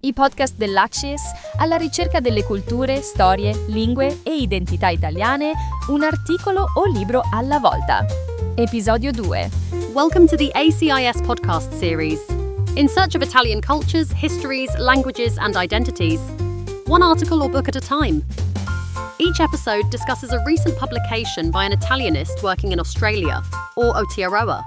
I podcast dell'ACIS alla ricerca delle culture, storie, lingue e identità italiane, un articolo o libro alla volta. Episodio 2. Welcome to the ACIS podcast series. In search of Italian cultures, histories, languages and identities. One article or book at a time. Each episode discusses a recent publication by an Italianist working in Australia, or Aotearoa.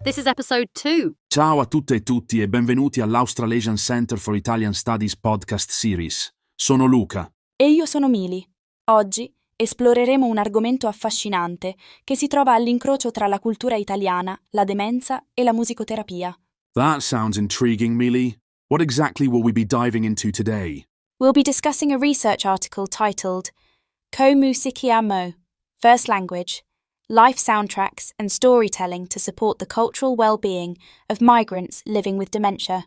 This is episode 2. Ciao a tutte e tutti e benvenuti all'Australasian Center for Italian Studies podcast series. Sono Luca. E io sono Mili. Oggi esploreremo un argomento affascinante che si trova all'incrocio tra la cultura italiana, la demenza e la musicoterapia. That sounds intriguing, Mili. What exactly will we be diving into today? We'll be discussing a research article titled Ko Musikiamo, First Language, Life Soundtracks and Storytelling to Support the Cultural Well-Being of Migrants Living with Dementia.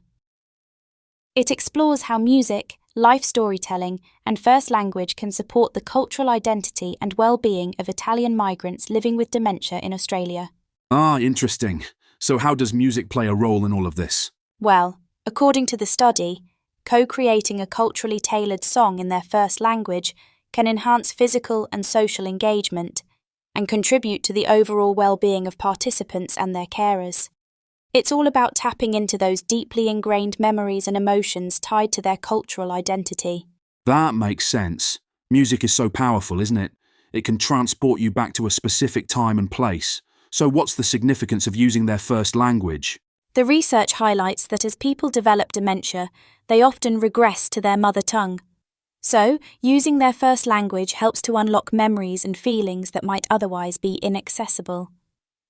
It explores how music, life storytelling and first language can support the cultural identity and well-being of Italian migrants living with dementia in Australia. Ah, interesting. So how does music play a role in all of this? Well, according to the study, co-creating a culturally tailored song in their first language can enhance physical and social engagement and contribute to the overall well-being of participants and their carers. It's all about tapping into those deeply ingrained memories and emotions tied to their cultural identity. That makes sense. Music is so powerful, isn't it? It can transport you back to a specific time and place. So what's the significance of using their first language? The research highlights that as people develop dementia, they often regress to their mother tongue. So, using their first language helps to unlock memories and feelings that might otherwise be inaccessible.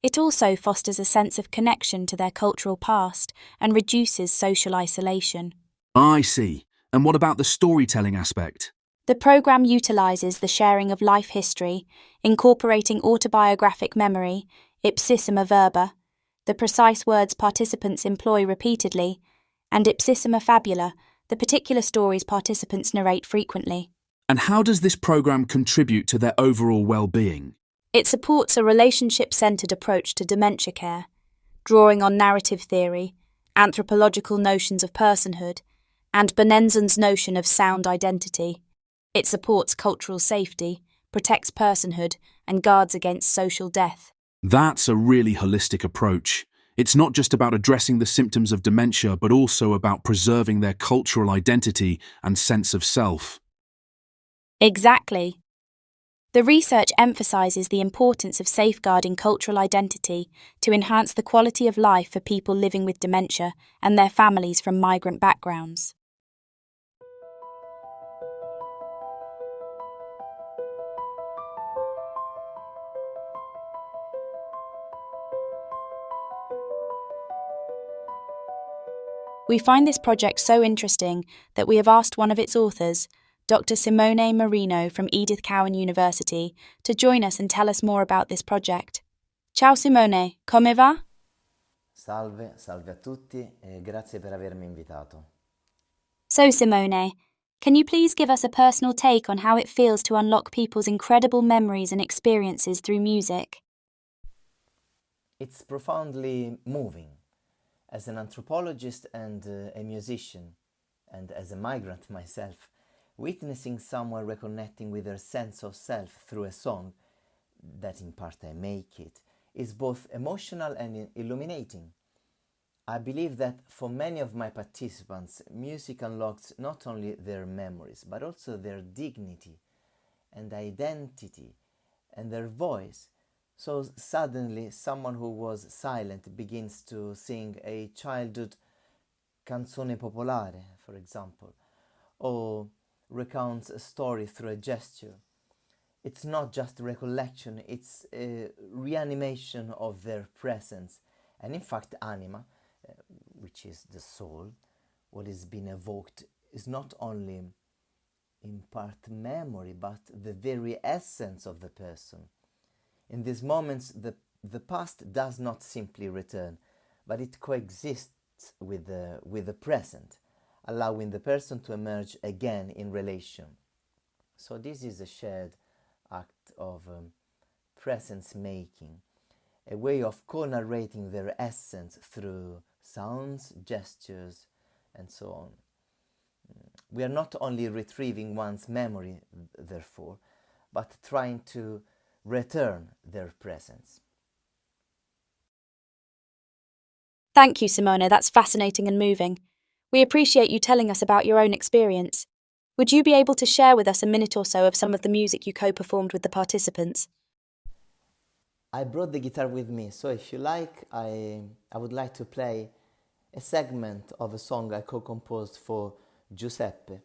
It also fosters a sense of connection to their cultural past and reduces social isolation. I see. And what about the storytelling aspect? The program utilises the sharing of life history, incorporating autobiographic memory, ipsissima verba, the precise words participants employ repeatedly, and ipsissima fabula, the particular stories participants narrate frequently. And how does this program contribute to their overall well-being? It supports a relationship-centred approach to dementia care, drawing on narrative theory, anthropological notions of personhood, and Bonenzon's notion of sound identity. It supports cultural safety, protects personhood, and guards against social death. That's a really holistic approach. It's not just about addressing the symptoms of dementia, but also about preserving their cultural identity and sense of self. Exactly. The research emphasises the importance of safeguarding cultural identity to enhance the quality of life for people living with dementia and their families from migrant backgrounds. We find this project so interesting that we have asked one of its authors, Dr. Simone Marino from Edith Cowan University, to join us and tell us more about this project. Ciao Simone, come va? Salve a tutti e grazie per avermi invitato. So Simone, can you please give us a personal take on how it feels to unlock people's incredible memories and experiences through music? It's profoundly moving. As an anthropologist and a musician, and as a migrant myself, witnessing someone reconnecting with their sense of self through a song, that in part I make it, is both emotional and illuminating. I believe that for many of my participants, music unlocks not only their memories, but also their dignity and identity and their voice. So suddenly someone who was silent begins to sing a childhood canzone popolare, for example, or recounts a story through a gesture. It's not just recollection, it's a reanimation of their presence. And in fact, anima, which is the soul, what is being evoked is not only in part memory, but the very essence of the person. In these moments, the past does not simply return, but it coexists with the present, allowing the person to emerge again in relation. So this is a shared act of presence-making, a way of co-narrating their essence through sounds, gestures, and so on. We are not only retrieving one's memory, therefore, but trying to return their presence. Thank you, Simone. That's fascinating and moving. We appreciate you telling us about your own experience. Would you be able to share with us a minute or so of some of the music you co-performed with the participants? I brought the guitar with me, so if you like, I would like to play a segment of a song I co-composed for Giuseppe.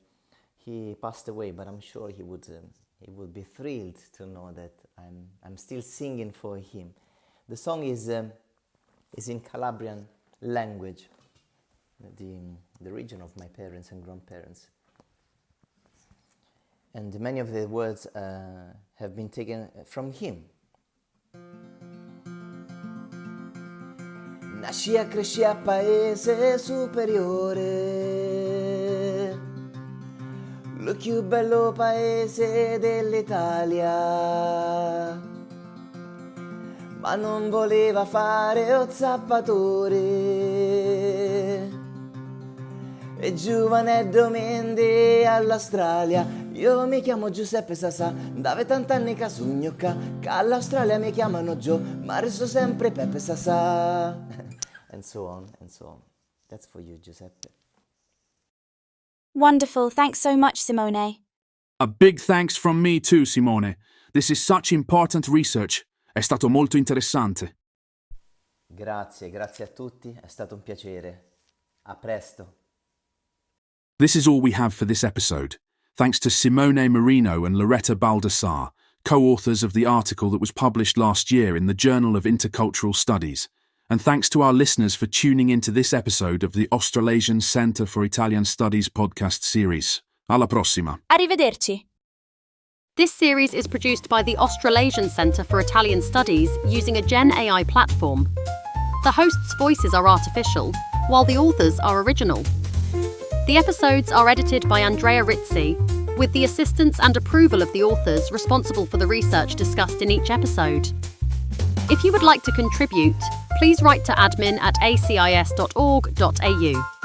He passed away, but I'm sure he would be thrilled to know that I'm still singing for him. The song is in Calabrian language, the region of my parents and grandparents. And many of the words have been taken from him. Nasci e cresci a paese superiore, lo più bello paese dell'Italia, ma non voleva fare o zappatore, e giovane domende all'Australia. Io mi chiamo Giuseppe Sasà, da 20 anni che sogno che all'Australia mi chiamano Joe, ma resto sempre Peppe Sasà. And so on, and so on. That's for you, Giuseppe. Wonderful. Thanks so much, Simone. A big thanks from me too, Simone. This is such important research. È stato molto interessante. Grazie a tutti, è stato un piacere. A presto. This is all we have for this episode. Thanks to Simone Marino and Loretta Baldassar, co-authors of the article that was published last year in the Journal of Intercultural Studies. And thanks to our listeners for tuning into this episode of the Australasian Centre for Italian Studies podcast series. Alla prossima. Arrivederci. This series is produced by the Australasian Centre for Italian Studies using a Gen AI platform. The hosts' voices are artificial, while the authors are original. The episodes are edited by Andrea Rizzi, with the assistance and approval of the authors responsible for the research discussed in each episode. If you would like to contribute, please write to admin@acis.org.au.